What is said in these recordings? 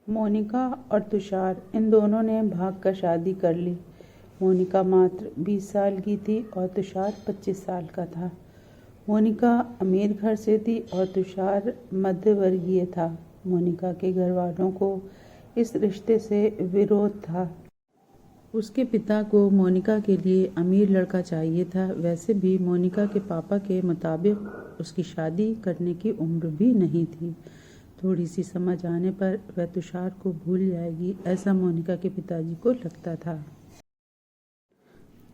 मोनिका और तुषार इन दोनों ने भागकर शादी कर ली। मोनिका मात्र 20 साल की थी और तुषार 25 साल का था। मोनिका अमीर घर से थी और तुषार मध्यवर्गीय था। मोनिका के घर वालों को इस रिश्ते से विरोध था। उसके पिता को मोनिका के लिए अमीर लड़का चाहिए था। वैसे भी मोनिका के पापा के मुताबिक उसकी शादी करने की उम्र भी नहीं थी। थोड़ी सी समझ आने पर वह तुषार को भूल जाएगी, ऐसा मोनिका के पिताजी को लगता था।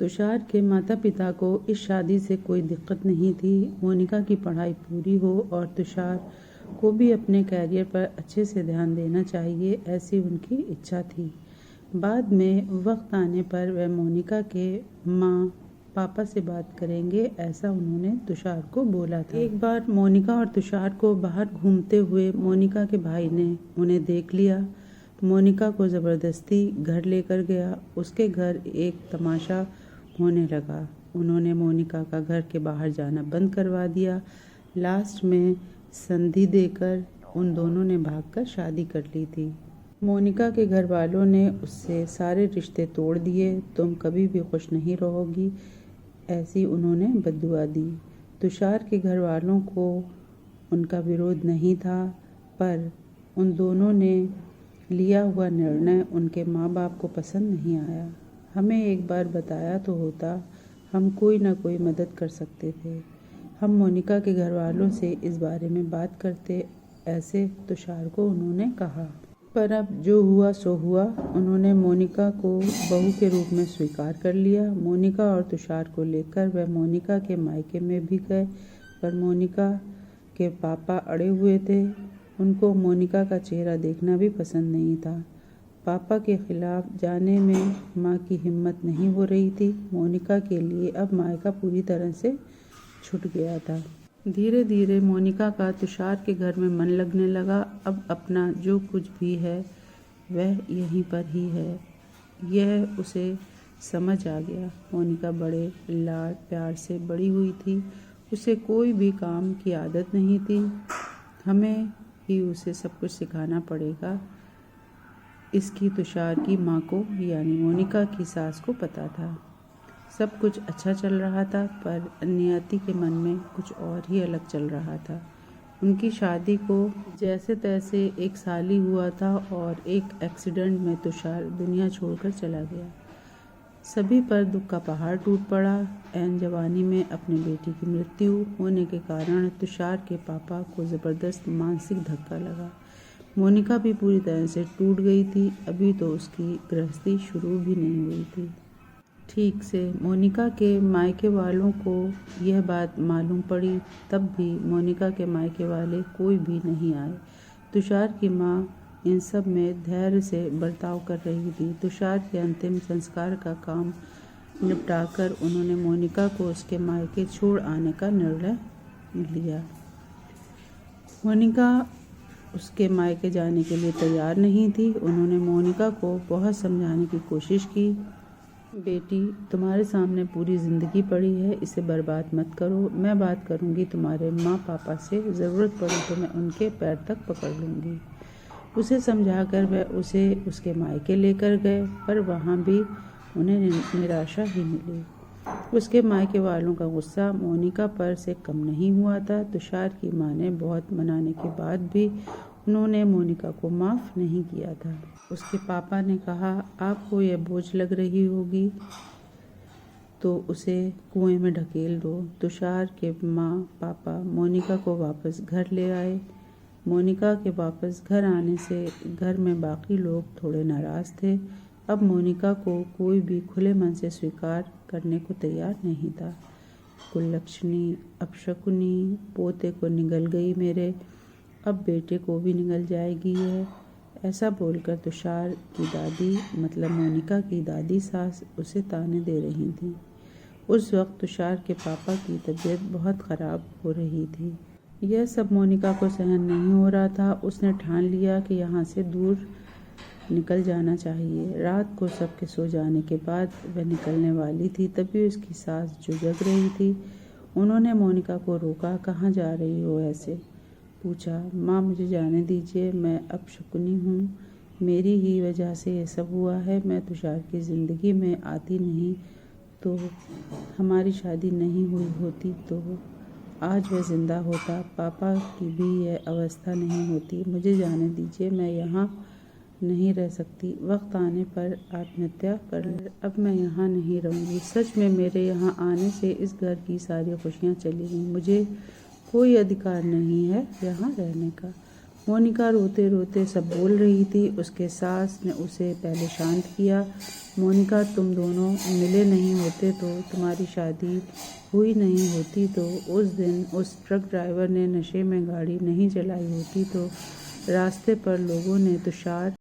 तुषार के माता पिता को इस शादी से कोई दिक्कत नहीं थी। मोनिका की पढ़ाई पूरी हो और तुषार को भी अपने कैरियर पर अच्छे से ध्यान देना चाहिए, ऐसी उनकी इच्छा थी। बाद में वक्त आने पर वह मोनिका के माँ पापा से बात करेंगे, ऐसा उन्होंने तुषार को बोला था। एक बार मोनिका और तुषार को बाहर घूमते हुए मोनिका के भाई ने उन्हें देख लिया। मोनिका को ज़बरदस्ती घर लेकर गया। उसके घर एक तमाशा होने लगा। उन्होंने मोनिका का घर के बाहर जाना बंद करवा दिया। लास्ट में संधि देकर उन दोनों ने भागकर शादी कर ली थी। मोनिका के घर वालों ने उससे सारे रिश्ते तोड़ दिए। तुम कभी भी खुश नहीं रहोगी, ऐसी उन्होंने बद्दुआ दी। तुषार के घर वालों को उनका विरोध नहीं था, पर उन दोनों ने लिया हुआ निर्णय उनके माँ बाप को पसंद नहीं आया। हमें एक बार बताया तो होता, हम कोई ना कोई मदद कर सकते थे। हम मोनिका के घर वालों से इस बारे में बात करते, ऐसे तुषार को उन्होंने कहा। पर अब जो हुआ सो हुआ। उन्होंने मोनिका को बहू के रूप में स्वीकार कर लिया। मोनिका और तुषार को लेकर वह मोनिका के मायके में भी गए, पर मोनिका के पापा अड़े हुए थे। उनको मोनिका का चेहरा देखना भी पसंद नहीं था। पापा के खिलाफ जाने में माँ की हिम्मत नहीं हो रही थी। मोनिका के लिए अब मायका पूरी तरह से छूट गया था। धीरे धीरे मोनिका का तुषार के घर में मन लगने लगा। अब अपना जो कुछ भी है वह यहीं पर ही है, यह उसे समझ आ गया। मोनिका बड़े लाड प्यार से बड़ी हुई थी। उसे कोई भी काम की आदत नहीं थी। हमें ही उसे सब कुछ सिखाना पड़ेगा, इसकी तुषार की माँ को यानी मोनिका की सास को पता था। सब कुछ अच्छा चल रहा था, पर नियति के मन में कुछ और ही अलग चल रहा था। उनकी शादी को जैसे तैसे 1 साल ही हुआ था और एक एक्सीडेंट में तुषार दुनिया छोड़कर चला गया। सभी पर दुख का पहाड़ टूट पड़ा। ऐन जवानी में अपनी बेटी की मृत्यु होने के कारण तुषार के पापा को ज़बरदस्त मानसिक धक्का लगा। मोनिका भी पूरी तरह से टूट गई थी। अभी तो उसकी गृहस्थी शुरू भी नहीं हुई थी ठीक से। मोनिका के मायके वालों को यह बात मालूम पड़ी, तब भी मोनिका के मायके वाले कोई भी नहीं आए। तुषार की माँ इन सब में धैर्य से बर्ताव कर रही थी। तुषार के अंतिम संस्कार का काम निपटाकर उन्होंने मोनिका को उसके मायके छोड़ आने का निर्णय लिया। मोनिका उसके मायके जाने के लिए तैयार नहीं थी। उन्होंने मोनिका को बहुत समझाने की कोशिश की। बेटी, तुम्हारे सामने पूरी ज़िंदगी पड़ी है, इसे बर्बाद मत करो। मैं बात करूंगी तुम्हारे माँ पापा से, ज़रूरत पड़ी तो मैं उनके पैर तक पकड़ लूँगी। उसे समझाकर वह उसे उसके मायके लेकर गए, पर वहाँ भी उन्हें निराशा ही मिली। उसके मायके वालों का गुस्सा मोनिका पर से कम नहीं हुआ था। तुषार की माँ ने बहुत मनाने के बाद भी उन्होंने मोनिका को माफ़ नहीं किया था। उसके पापा ने कहा, आपको यह बोझ लग रही होगी तो उसे कुएं में ढकेल दो। तुषार के माँ पापा मोनिका को वापस घर ले आए। मोनिका के वापस घर आने से घर में बाकी लोग थोड़े नाराज़ थे। अब मोनिका को कोई भी खुले मन से स्वीकार करने को तैयार नहीं था। कुलक्षणी, अपशकुनी, पोते को निगल गई मेरे, अब बेटे को भी निगल जाएगी है, ऐसा बोलकर तुषार की दादी मतलब मोनिका की दादी सास उसे ताने दे रही थी। उस वक्त तुषार के पापा की तबीयत बहुत ख़राब हो रही थी। यह सब मोनिका को सहन नहीं हो रहा था। उसने ठान लिया कि यहाँ से दूर निकल जाना चाहिए। रात को सबके सो जाने के बाद वह निकलने वाली थी, तभी उसकी सास जो जग रही थी, उन्होंने मोनिका को रोका। कहाँ जा रही हो ऐसे? पूछा। माँ, मुझे जाने दीजिए, मैं अपशकुनी हूँ, मेरी ही वजह से ये सब हुआ है। मैं तुषार की ज़िंदगी में आती नहीं तो हमारी शादी नहीं हुई होती तो आज वह ज़िंदा होता। पापा की भी यह अवस्था नहीं होती। मुझे जाने दीजिए, मैं यहाँ नहीं रह सकती। वक्त आने पर आत्महत्या कर ले। अब मैं यहाँ नहीं रहूँगी। सच में मेरे यहाँ आने से इस घर की सारी खुशियाँ चली गईं। मुझे कोई अधिकार नहीं है यहाँ रहने का। मोनिका रोते रोते सब बोल रही थी। उसके सास ने उसे पहले शांत किया। मोनिका, तुम दोनों मिले नहीं होते तो तुम्हारी शादी हुई नहीं होती तो उस दिन उस ट्रक ड्राइवर ने नशे में गाड़ी नहीं चलाई होती तो रास्ते पर लोगों ने तुषार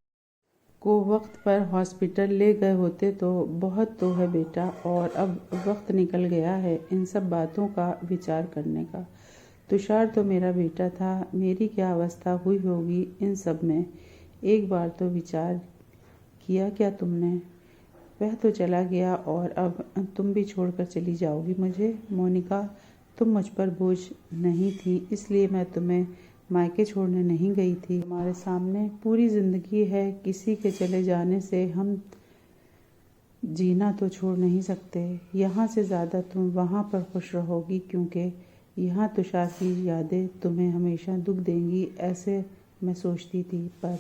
को वक्त पर हॉस्पिटल ले गए होते तो बहुत तो है बेटा। और अब वक्त निकल गया है इन सब बातों का विचार करने का। तुषार तो मेरा बेटा था। मेरी क्या अवस्था हुई होगी इन सब में। एक बार तो विचार किया क्या तुमने? वह तो चला गया और अब तुम भी छोड़कर चली जाओगी मुझे। मोनिका, तुम मुझ पर बोझ नहीं थी इसलिए मैं तुम्हें मायके छोड़ने नहीं गई थी। हमारे सामने पूरी ज़िंदगी है। किसी के चले जाने से हम जीना तो छोड़ नहीं सकते। यहाँ से ज़्यादा तुम वहाँ पर खुश रहोगी क्योंकि यहाँ तुषार की यादें तुम्हें हमेशा दुख देंगी, ऐसे मैं सोचती थी। पर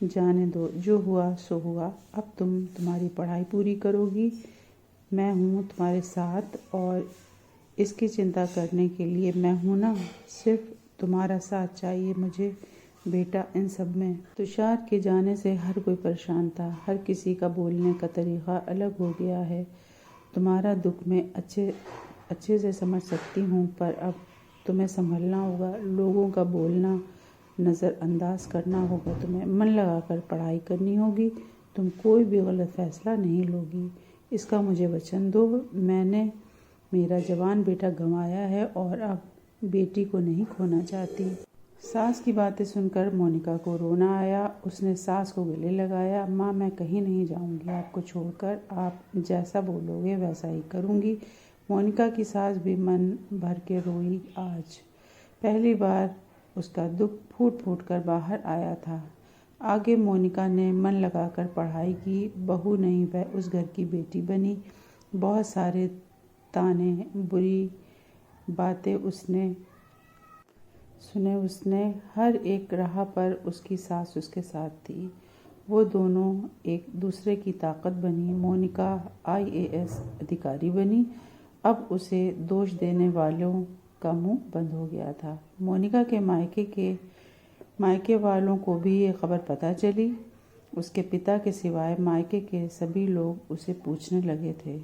जाने दो, जो हुआ सो हुआ। अब तुम तुम्हारी पढ़ाई पूरी करोगी। मैं हूँ तुम्हारे साथ और इसकी चिंता करने के लिए मैं हूँ ना। सिर्फ तुम्हारा साथ चाहिए मुझे बेटा इन सब में। तुषार के जाने से हर कोई परेशान था। हर किसी का बोलने का तरीक़ा अलग हो गया है। तुम्हारा दुख मैं अच्छे से समझ सकती हूँ पर अब तुम्हें संभलना होगा। लोगों का बोलना नज़रअंदाज करना होगा। तुम्हें मन लगाकर पढ़ाई करनी होगी। तुम कोई भी गलत फ़ैसला नहीं लोगी, इसका मुझे वचन दो। मैंने मेरा जवान बेटा गंवाया है और अब बेटी को नहीं खोना चाहती। सास की बातें सुनकर मोनिका को रोना आया। उसने सास को गले लगाया। माँ, मैं कहीं नहीं जाऊँगी आपको छोड़कर। आप जैसा बोलोगे वैसा ही करूँगी। मोनिका की सास भी मन भर के रोई। आज पहली बार उसका दुख फूट फूट कर बाहर आया था। आगे मोनिका ने मन लगाकर पढ़ाई की। बहू नहीं, वह उस घर की बेटी बनी। बहुत सारे ताने, बुरी बातें उसने सुने। हर एक राह पर उसकी सास उसके साथ थी। वो दोनों एक दूसरे की ताकत बनी। मोनिका IAS अधिकारी बनी। अब उसे दोष देने वालों का मुंह बंद हो गया था। मोनिका के मायके वालों को भी ये खबर पता चली। उसके पिता के सिवाय मायके के सभी लोग उसे पूछने लगे थे।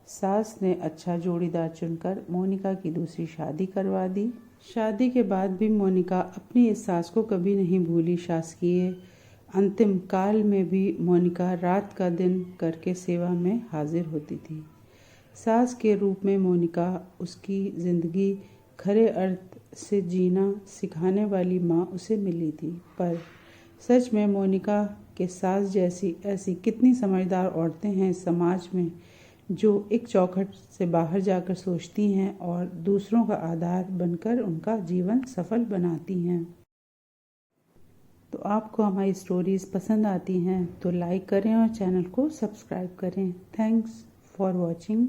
सास ने अच्छा जोड़ीदार चुनकर मोनिका की दूसरी शादी करवा दी। शादी के बाद भी मोनिका अपनी इस सास को कभी नहीं भूली। शासकीय अंतिम काल में भी मोनिका रात का दिन करके सेवा में हाजिर होती थी। सास के रूप में मोनिका उसकी ज़िंदगी खरे अर्थ से जीना सिखाने वाली माँ उसे मिली थी। पर सच में मोनिका के सास जैसी ऐसी कितनी समझदार औरतें हैं समाज में जो एक चौखट से बाहर जाकर सोचती हैं और दूसरों का आधार बनकर उनका जीवन सफल बनाती हैं। तो आपको हमारी स्टोरीज़ पसंद आती हैं तो लाइक करें और चैनल को सब्सक्राइब करें। Thanks for watching.